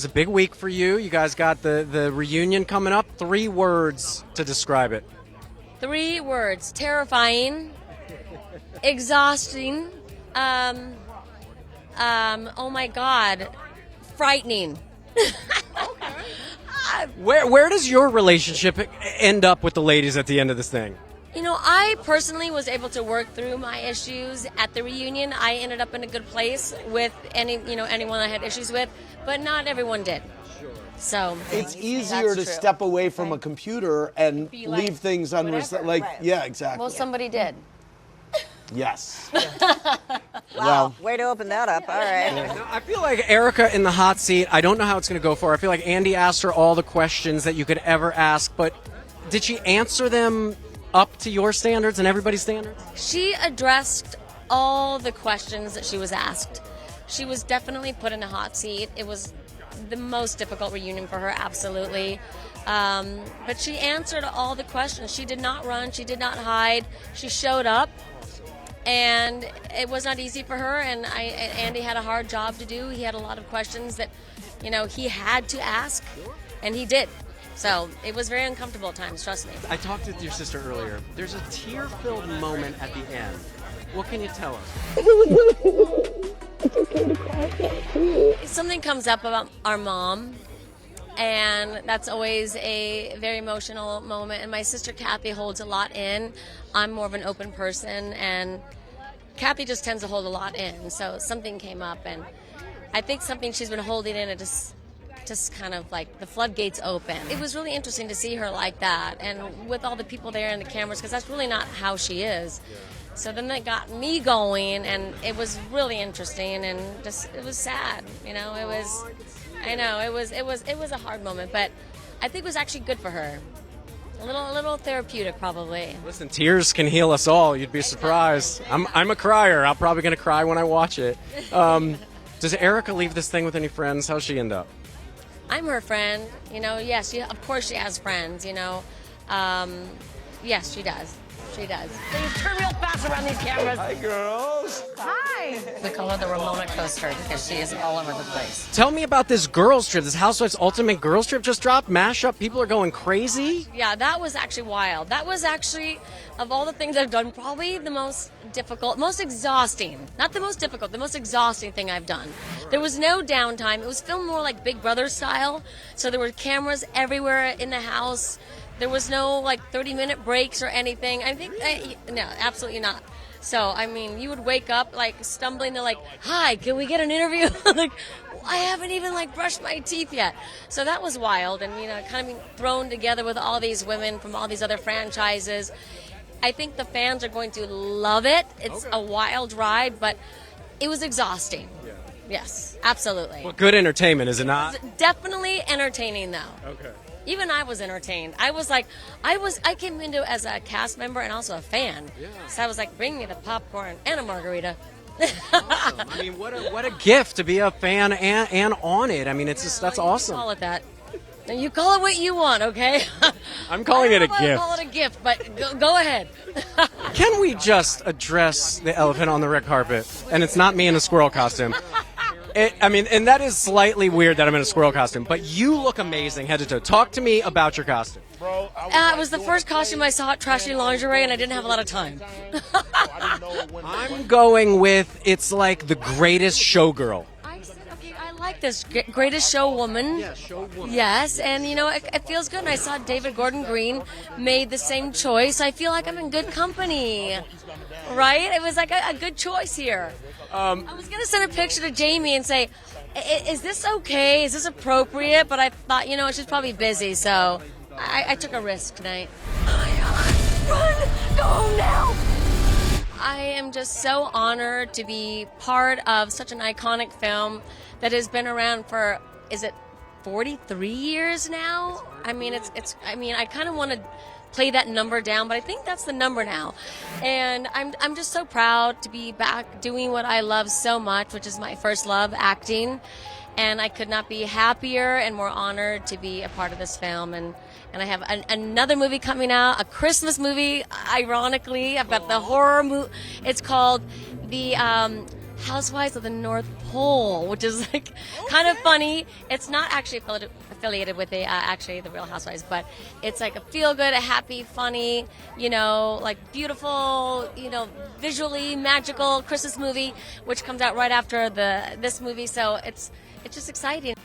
It's a big week for you. You guys got the reunion coming up. 3 words to describe it. 3 words: terrifying, exhausting, oh my God, frightening. Where does your relationship end up with the ladies at the end of this thing? You know, I personally was able to work through my issues at the reunion. I ended up in a good place with anyone I had issues with, but not everyone did. So it's easier to step away from a computer and leave things unresolved. Yeah, exactly. Well, somebody did. Yes. Wow, way to open that up. All right. Now, I feel like Erika in the hot seat. I don't know how it's going to go for her. I feel like Andy asked her all the questions that you could ever ask, but did she answer them up to your standards and everybody's standards? She addressed all the questions that she was asked. She was definitely put in a hot seat. It was the most difficult reunion for her, absolutely. But she answered all the questions. She did not run. She did not hide. She showed up. And it was not easy for her, and Andy had a hard job to do. He had a lot of questions that, he had to ask, and he did. So it was very uncomfortable at times, trust me. I talked to your sister earlier. There's a tear-filled moment at the end. What can you tell us? Something comes up about our mom, and that's always a very emotional moment. And my sister Kathy holds a lot in. I'm more of an open person, and Kathy just tends to hold a lot in. So something came up, and I think something she's been holding in, it just kind of like the floodgates open. It was really interesting to see her like that, and with all the people there and the cameras, because that's really not how she is. So then that got me going, and it was really interesting, and it was sad. It was a hard moment, but I think it was actually good for her. A little therapeutic, probably. Listen, tears can heal us all. You'd be surprised. I'm a crier. I'm probably going to cry when I watch it. Does Erika leave this thing with any friends? How's she end up? I'm her friend. Yes, of course she has friends, Yes, she does. She does. They turn real fast around these cameras. Hi, girls. Hi. We call her the Ramona coaster because she is all over the place. Tell me about this girls trip. This Housewives Ultimate Girls Trip just dropped. Mashup. People are going crazy. Yeah, that was actually wild. That was actually, of all the things I've done, probably the most difficult, most exhausting. Not the most difficult, the most exhausting thing I've done. There was no downtime. It was filmed more like Big Brother style. So there were cameras everywhere in the house. There was no 30-minute breaks or anything. No, absolutely not. So, you would wake up stumbling to hi, can we get an interview? I haven't even brushed my teeth yet. So that was wild, and kind of being thrown together with all these women from all these other franchises. I think the fans are going to love it. It's a wild ride, but it was exhausting. Yeah. Yes, absolutely. Well, good entertainment, is it not? It was definitely entertaining, though. Okay. Even I was entertained. I came into as a cast member and also a fan. Yeah. So I was bring me the popcorn and a margarita. Awesome. What a gift to be a fan and on it. That's awesome. Call it that. You call it what you want, okay? I'm calling it a gift. Call it a gift, but go ahead. Can we just address the elephant on the red carpet? And it's not me in a squirrel costume. And that is slightly weird that I'm in a squirrel costume, but you look amazing head to toe. Talk to me about your costume. It was the first costume I saw at Trashy Lingerie, and I didn't have a lot of time. I'm going with it's like the greatest showgirl. I said, okay, I like this greatest show woman. Yeah, show woman. Yes, and it feels good. And I saw David Gordon Green made the same choice. I feel like I'm in good company, right? It was a good choice here. I was going to send a picture to Jamie and say, is this okay? Is this appropriate? But I thought, she's probably busy, so I took a risk tonight. Run! Go home now! I am just so honored to be part of such an iconic film that has been around for, is it 43 years now? I kind of want to play that number down, but I think that's the number now. And I'm just so proud to be back doing what I love so much, which is my first love, acting. And I could not be happier and more honored to be a part of this film. And I have another movie coming out, a Christmas movie, ironically. I've got the horror movie. It's called the Housewives of the North Pole, which is like kind of funny. It's not actually affiliated with actually the Real Housewives, but it's like a feel good, a happy, funny, like beautiful, visually magical Christmas movie, which comes out right after this movie. So it's just exciting.